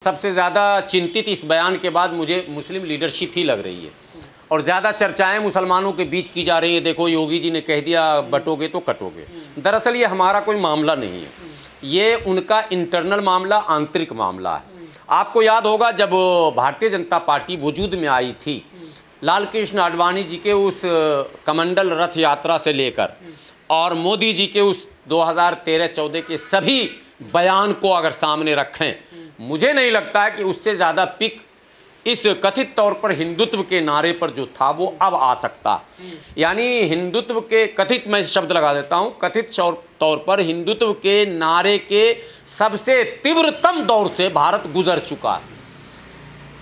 सबसे ज़्यादा चिंतित इस बयान के बाद मुझे मुस्लिम लीडरशिप ही लग रही है और ज़्यादा चर्चाएं मुसलमानों के बीच की जा रही है। देखो योगी जी ने कह दिया बटोगे तो कटोगे। दरअसल ये हमारा कोई मामला नहीं है, ये उनका इंटरनल मामला, आंतरिक मामला है। आपको याद होगा जब भारतीय जनता पार्टी वजूद में आई थी, लाल कृष्ण आडवाणी जी के उस कमंडल रथ यात्रा से लेकर और मोदी जी के उस 2013-14 के सभी बयान को अगर सामने रखें, मुझे नहीं लगता है कि उससे ज़्यादा पिक इस कथित तौर पर हिंदुत्व के नारे पर जो था वो अब आ सकता। यानी हिंदुत्व के कथित, मैं शब्द लगा देता हूँ, कथित तौर पर हिंदुत्व के नारे के सबसे तीव्रतम दौर से भारत गुजर चुका है।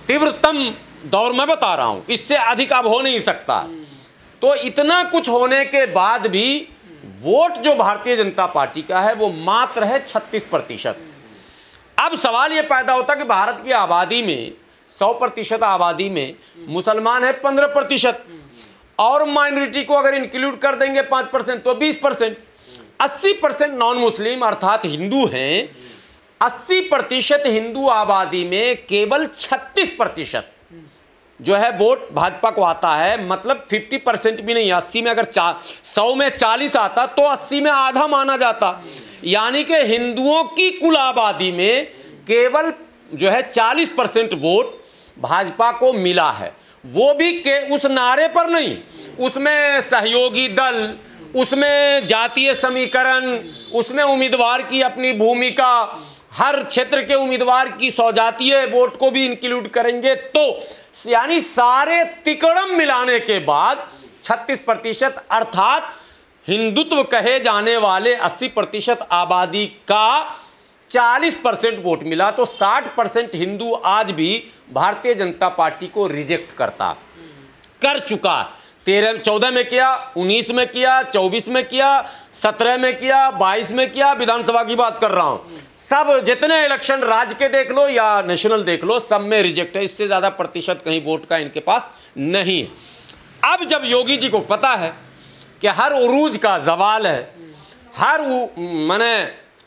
तीव्रतम दौर मैं बता रहा हूँ, इससे अधिक अब हो नहीं सकता। तो इतना कुछ होने के बाद भी वोट जो भारतीय जनता पार्टी का है वो मात्र है 36%। अब सवाल ये पैदा होता कि भारत की आबादी में 100% आबादी में मुसलमान है 15% और माइनॉरिटी को अगर इंक्लूड कर देंगे 5% तो 20%। 80% नॉन मुस्लिम अर्थात हिंदू हैं। 80% हिंदू आबादी में केवल 36% जो है वोट भाजपा को आता है। मतलब 50% भी नहीं, 80 में अगर 100 में 40 आता तो 80 में आधा माना जाता। यानी कि हिंदुओं की कुल आबादी में केवल जो है 40% वोट भाजपा को मिला है। वो भी के उस नारे पर नहीं, उसमें सहयोगी दल, उसमें जातीय समीकरण, उसमें उम्मीदवार की अपनी भूमिका, हर क्षेत्र के उम्मीदवार की स्वजातीय वोट को भी इंक्लूड करेंगे तो यानी सारे तिकड़म मिलाने के बाद 36% अर्थात हिंदुत्व कहे जाने वाले 80% आबादी का 40% वोट मिला। तो 60% हिंदू आज भी भारतीय जनता पार्टी को रिजेक्ट कर चुका। 13-14 में किया, 19 में किया, 24 में किया, 17 में किया, 22 में किया, विधानसभा की बात कर रहा हूं। सब जितने इलेक्शन राज्य के देख लो या नेशनल देख लो, सब में रिजेक्ट है। इससे ज्यादा प्रतिशत कहीं वोट का इनके पास नहीं है। अब जब योगी जी को पता है कि हर उरूज का जवाल है, हर माने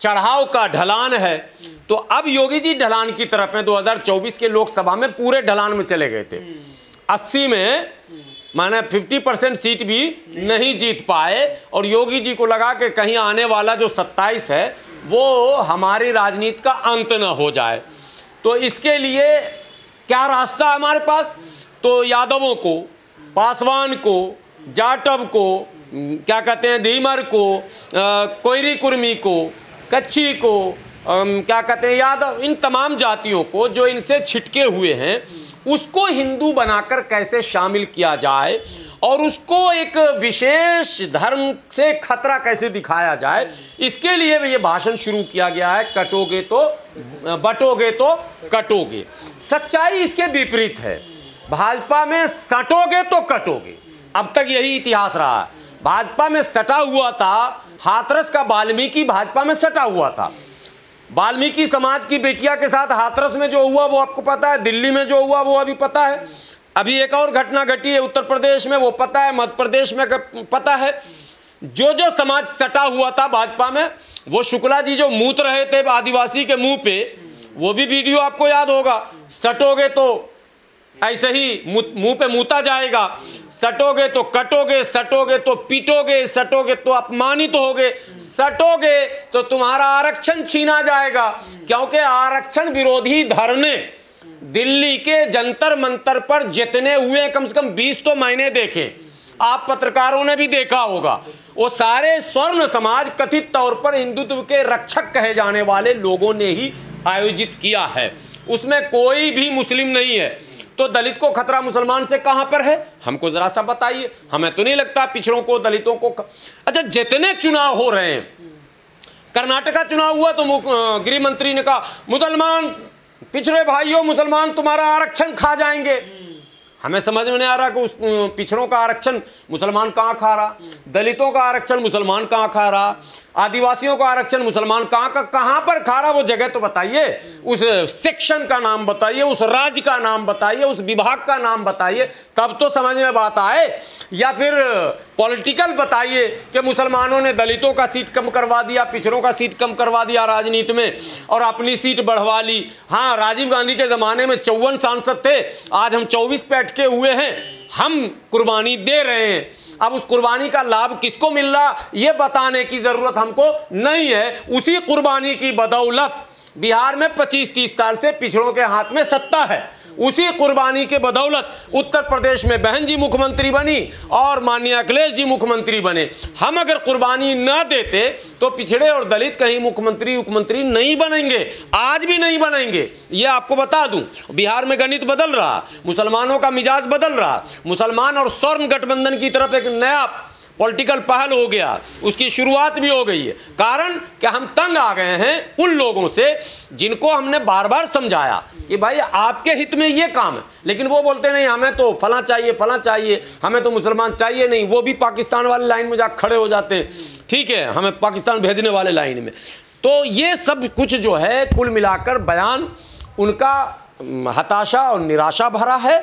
चढ़ाव का ढलान है, तो अब योगी जी ढलान की तरफ है। 2024 के लोकसभा में पूरे ढलान में चले गए थे। 80 में माने 50% सीट भी नहीं जीत पाए और योगी जी को लगा कि कहीं आने वाला जो 27 है वो हमारी राजनीति का अंत न हो जाए। तो इसके लिए क्या रास्ता है हमारे पास? तो यादवों को, पासवान को, जाटव को, क्या कहते हैं, धीमर को, कोयरी कुर्मी को, कच्छी को, क्या कहते हैं, यादव, इन तमाम जातियों को जो इनसे छिटके हुए हैं उसको हिंदू बनाकर कैसे शामिल किया जाए और उसको एक विशेष धर्म से खतरा कैसे दिखाया जाए, इसके लिए ये भाषण शुरू किया गया है। कटोगे तो बटोगे तो कटोगे। सच्चाई इसके विपरीत है। भाजपा में सटोगे तो कटोगे। अब तक यही इतिहास रहा है। भाजपा में सटा हुआ था, हाथरस का वाल्मीकि भाजपा में सटा हुआ था। वाल्मीकि समाज की बेटिया के साथ हाथरस में जो हुआ वो आपको पता है, दिल्ली में जो हुआ वो अभी पता है, अभी एक और घटना घटी है उत्तर प्रदेश में वो पता है, मध्य प्रदेश में पता है। जो समाज सटा हुआ था भाजपा में, वो शुक्ला जी जो मूत रहे थे आदिवासी के मुंह पे, वो भी वीडियो आपको याद होगा। सटोगे तो ऐसे ही मुंह पे मूता जाएगा, सटोगे तो कटोगे, सटोगे तो पीटोगे, सटोगे तो अपमानित होगे, सटोगे तो तुम्हारा आरक्षण छीना जाएगा। क्योंकि आरक्षण विरोधी धरने दिल्ली के जंतर मंतर पर जितने हुए, कम से कम 20 तो मैंने देखे, आप पत्रकारों ने भी देखा होगा। वो सारे स्वर्ण समाज, कथित तौर पर हिंदुत्व के रक्षक कहे जाने वाले लोगों ने ही आयोजित किया है। उसमें कोई भी मुस्लिम नहीं है। तो दलित को खतरा मुसलमान से कहां पर है? हमको जरा सा बताइए। हमें तो नहीं लगता पिछड़ों को, दलितों को। अच्छा, जितने चुनाव हो रहे हैं, कर्नाटका चुनाव हुआ तो गृह मंत्री ने कहा मुसलमान पिछड़े भाइयों, मुसलमान तुम्हारा आरक्षण खा जाएंगे। हमें समझ में नहीं आ रहा कि उस पिछड़ों का आरक्षण मुसलमान कहाँ खा रहा, दलितों का आरक्षण मुसलमान कहाँ खा रहा, आदिवासियों का आरक्षण मुसलमान कहाँ पर खा रहा, वो जगह तो बताइए, उस सेक्शन का नाम बताइए, उस राज्य का नाम बताइए, उस विभाग का नाम बताइए, तब तो समझ में बात आए। या फिर पॉलिटिकल बताइए कि मुसलमानों ने दलितों का सीट कम करवा दिया, पिछड़ों का सीट कम करवा दिया राजनीति में और अपनी सीट बढ़वा ली। हाँ, राजीव गांधी के ज़माने में 54 सांसद थे, आज हम 24 पे अटके हुए हैं। हम कुर्बानी दे रहे हैं, अब उस कुर्बानी का लाभ किसको मिल रहा ये बताने की ज़रूरत हमको नहीं है। उसी कुर्बानी की बदौलत बिहार में 25-30 साल से पिछड़ों के हाथ में सत्ता है। उसी कुर्बानी के बदौलत उत्तर प्रदेश में बहन जी मुख्यमंत्री बनी और माननीय अखिलेश जी मुख्यमंत्री बने। हम अगर कुर्बानी न देते तो पिछड़े और दलित कहीं मुख्यमंत्री नहीं बनेंगे, आज भी नहीं बनेंगे। ये आपको बता दूं, बिहार में गणित बदल रहा, मुसलमानों का मिजाज बदल रहा, मुसलमान और स्वर्ण गठबंधन की तरफ एक नया पॉलिटिकल पहल हो गया, उसकी शुरुआत भी हो गई है। कारण कि हम तंग आ गए हैं उन लोगों से जिनको हमने बार बार समझाया कि भाई आपके हित में ये काम है, लेकिन वो बोलते नहीं हमें तो फला चाहिए, हमें तो मुसलमान चाहिए नहीं। वो भी पाकिस्तान वाली लाइन में जाकर खड़े हो जाते हैं, ठीक है, हमें पाकिस्तान भेजने वाले लाइन में। तो ये सब कुछ जो है कुल मिलाकर बयान उनका हताशा और निराशा भरा है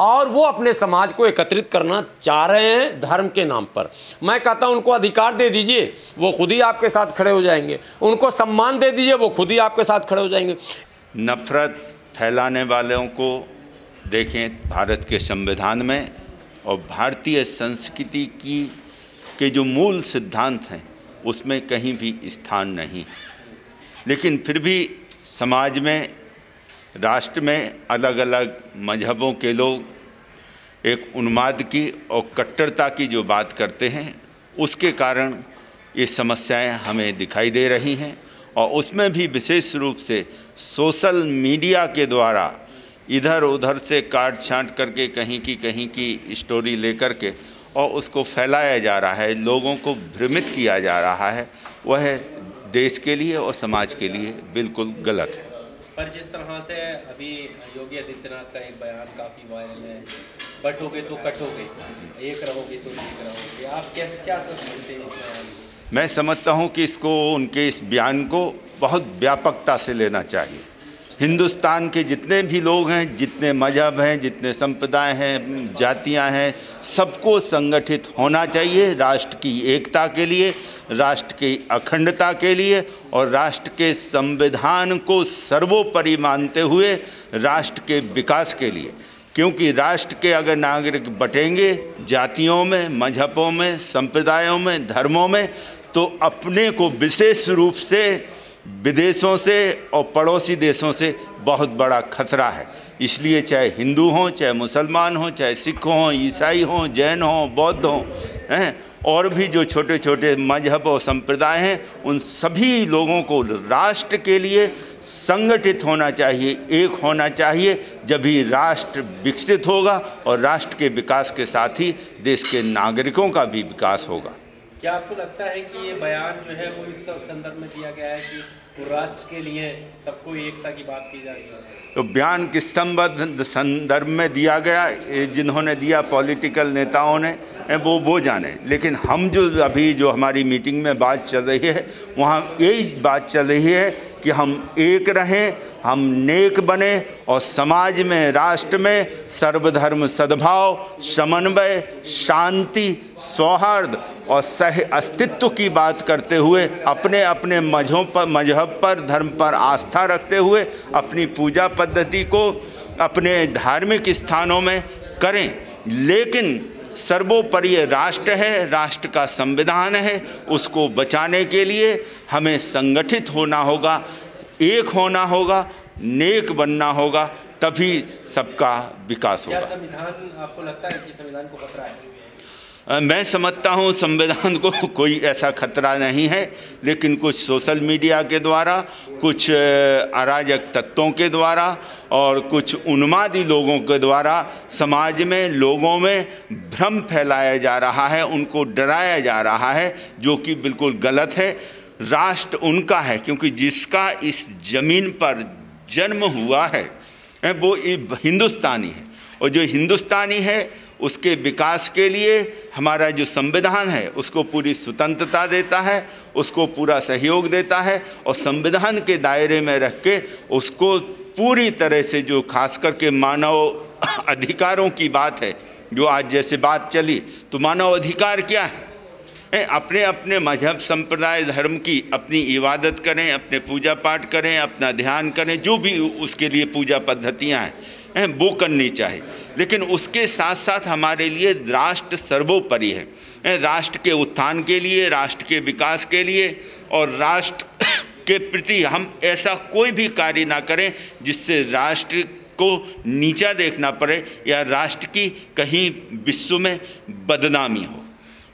और वो अपने समाज को एकत्रित करना चाह रहे हैं धर्म के नाम पर। मैं कहता हूं उनको अधिकार दे दीजिए, वो खुद ही आपके साथ खड़े हो जाएंगे। उनको सम्मान दे दीजिए, वो खुद ही आपके साथ खड़े हो जाएंगे। नफरत फैलाने वालों को देखें भारत के संविधान में और भारतीय संस्कृति के जो मूल सिद्धांत हैं उसमें कहीं भी स्थान नहीं। लेकिन फिर भी समाज में, राष्ट्र में अलग अलग मजहबों के लोग एक उन्माद की और कट्टरता की जो बात करते हैं, उसके कारण ये समस्याएं हमें दिखाई दे रही हैं। और उसमें भी विशेष रूप से सोशल मीडिया के द्वारा इधर उधर से काट छांट करके कहीं की स्टोरी लेकर के और उसको फैलाया जा रहा है, लोगों को भ्रमित किया जा रहा है। वह देश के लिए और समाज के लिए बिल्कुल गलत है। पर जिस तरह से अभी योगी आदित्यनाथ का एक बयान काफ़ी वायरल है, बटोगे तो कटोगे, एक रहोगे तो एक रहोगे, आप कैसे क्या समझते हैं इस बयान को? मैं समझता हूं कि उनके इस बयान को बहुत व्यापकता से लेना चाहिए। हिंदुस्तान के जितने भी लोग हैं, जितने मजहब हैं, जितने संप्रदाय हैं, जातियां हैं, सबको संगठित होना चाहिए राष्ट्र की एकता के लिए, राष्ट्र की अखंडता के लिए और राष्ट्र के संविधान को सर्वोपरि मानते हुए राष्ट्र के विकास के लिए। क्योंकि राष्ट्र के अगर नागरिक बटेंगे जातियों में, मजहबों में, संप्रदायों में, धर्मों में, तो अपने को विशेष रूप से विदेशों से और पड़ोसी देशों से बहुत बड़ा खतरा है। इसलिए चाहे हिंदू हों, चाहे मुसलमान हों, चाहे सिख हों, ईसाई हों, जैन हों, बौद्ध हों, और भी जो छोटे छोटे मजहब और संप्रदाय हैं, उन सभी लोगों को राष्ट्र के लिए संगठित होना चाहिए, एक होना चाहिए। जब ही राष्ट्र विकसित होगा और राष्ट्र के विकास के साथ ही देश के नागरिकों का भी विकास होगा। क्या आपको लगता है कि ये बयान जो है वो इस संदर्भ में दिया गया है कि वो राष्ट्र के लिए सबको एकता की बात की जा रही है? तो बयान किस संदर्भ में दिया गया, जिन्होंने दिया पॉलिटिकल नेताओं ने, वो जाने। लेकिन हम जो हमारी मीटिंग में बात चल रही है, वहाँ यही बात चल रही है कि हम एक रहें, हम नेक बने और समाज में, राष्ट्र में सर्वधर्म सद्भाव, समन्वय, शांति, सौहार्द और सह अस्तित्व की बात करते हुए अपने अपने मजहब पर, धर्म पर आस्था रखते हुए अपनी पूजा पद्धति को अपने धार्मिक स्थानों में करें। लेकिन सर्वोपरि राष्ट्र है, राष्ट्र का संविधान है, उसको बचाने के लिए हमें संगठित होना होगा, एक होना होगा, नेक बनना होगा, तभी सबका विकास होगा। क्या संविधान आपको लगता है कि संविधान को खतरा है? मैं समझता हूँ संविधान को कोई ऐसा खतरा नहीं है, लेकिन कुछ सोशल मीडिया के द्वारा, कुछ अराजक तत्वों के द्वारा और कुछ उन्मादी लोगों के द्वारा समाज में, लोगों में भ्रम फैलाया जा रहा है, उनको डराया जा रहा है, जो कि बिल्कुल गलत है। राष्ट्र उनका है, क्योंकि जिसका इस ज़मीन पर जन्म हुआ है वो हिंदुस्तानी है, और जो हिंदुस्तानी है उसके विकास के लिए हमारा जो संविधान है उसको पूरी स्वतंत्रता देता है, उसको पूरा सहयोग देता है और संविधान के दायरे में रख के उसको पूरी तरह से, जो खास करके मानव अधिकारों की बात है, जो आज जैसे बात चली, तो मानव अधिकार क्या है? अपने अपने मजहब, संप्रदाय, धर्म की अपनी इबादत करें, अपने पूजा पाठ करें, अपना ध्यान करें, जो भी उसके लिए पूजा पद्धतियाँ हैं वो करनी चाहिए। लेकिन उसके साथ साथ हमारे लिए राष्ट्र सर्वोपरि है। राष्ट्र के उत्थान के लिए, राष्ट्र के विकास के लिए और राष्ट्र के प्रति हम ऐसा कोई भी कार्य ना करें जिससे राष्ट्र को नीचा देखना पड़े या राष्ट्र की कहीं विश्व में बदनामी हो।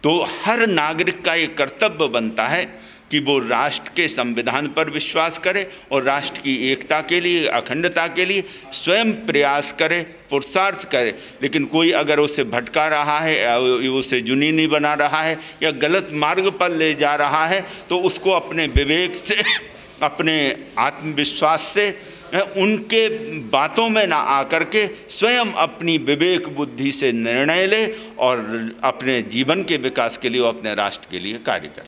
तो हर नागरिक का ये कर्तव्य बनता है कि वो राष्ट्र के संविधान पर विश्वास करे और राष्ट्र की एकता के लिए, अखंडता के लिए स्वयं प्रयास करे, पुरुषार्थ करे। लेकिन कोई अगर उसे भटका रहा है, उसे जुनूनी बना रहा है या गलत मार्ग पर ले जा रहा है, तो उसको अपने विवेक से, अपने आत्मविश्वास से, उनके बातों में ना आकर के स्वयं अपनी विवेक बुद्धि से निर्णय ले और अपने जीवन के विकास के लिए, अपने राष्ट्र के लिए कार्य करे।